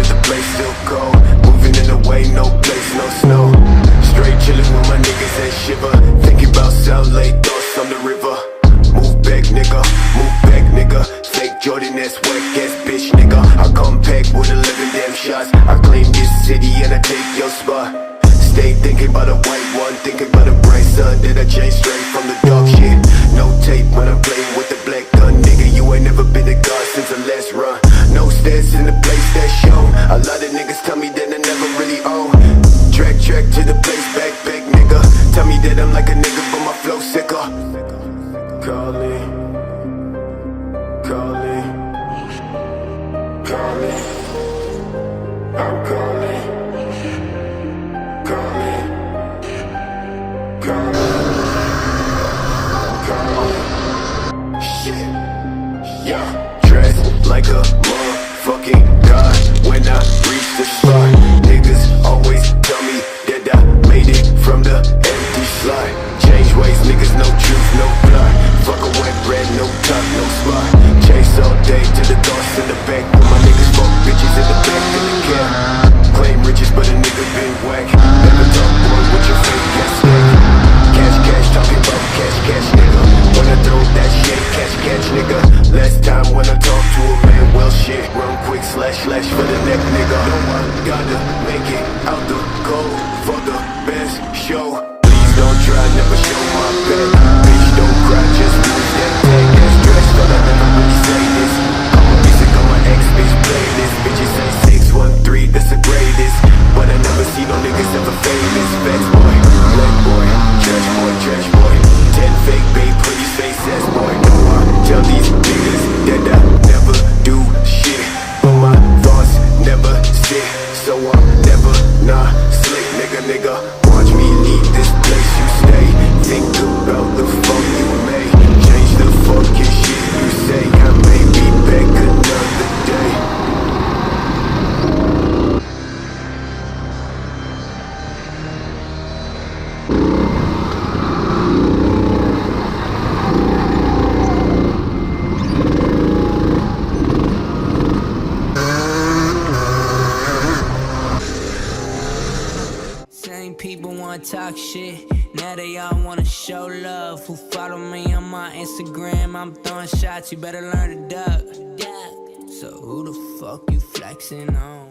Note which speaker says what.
Speaker 1: the place still cold. Moving in the way, no place, no snow. Straight chillin' with my niggas and shiver. Thinking about South Lake, thoughts on the river. Move back, nigga, move back, nigga. Fake Jordan, that's whack ass bitch, nigga. I come pack with 11 damn shots. I claim this city and I take your spot. Stay thinking about a white one, thinking about a bright sun. That I changed straight from the dark shit. No tape when I'm playing with the black gun, nigga. You ain't never been a god since the last run. No stats in the place that's shown. A lot of niggas tell me that I never really own. Track to the place, back, nigga. Tell me that I'm like a nigga, but my flow sicker. Calling, calling, calling. I'm calling, calling, calling, calling. Shit, yeah. Dressed like a motherfucking god when I reach the spot. Niggas always tell me that I made it from the empty slot. Change ways, niggas, no truth, no plot. Fuck a wet bread, no top, no spot. Chase all day to the thoughts in the back. With my niggas fuck bitches in the back of the cab. Claim riches, but a nigga been whack. Never talk boy with your fake ass neck. Cash, talking about cash, nigga. When I throw that shit, catch, nigga. Last time when I talk to a man, well shit. Run quick, slash for the neck, nigga. No, I gotta make it out the cold for the best show. Please don't try, never show my back. Bitch, don't cry, just lose that tag. That's stress, but I never really say this. I'm a music on my ex, bitch, play this. Bitches say 613, that's the greatest. But I never see no niggas ever famous. Fast boy, black boy, trash boy. 10 fake babe, pretty face ass boy. No, I tell these niggas that I never do shit. But my thoughts never sit, so I'm never not slick, nigga. Watch me leave this place you stay. Think about the fuck you made. Change the fucking shit you say. I may be back another day.
Speaker 2: Same people wanna talk shit, now they all wanna show love. Who follow me on my Instagram, I'm throwing shots, you better learn to duck. So who the fuck you flexing on?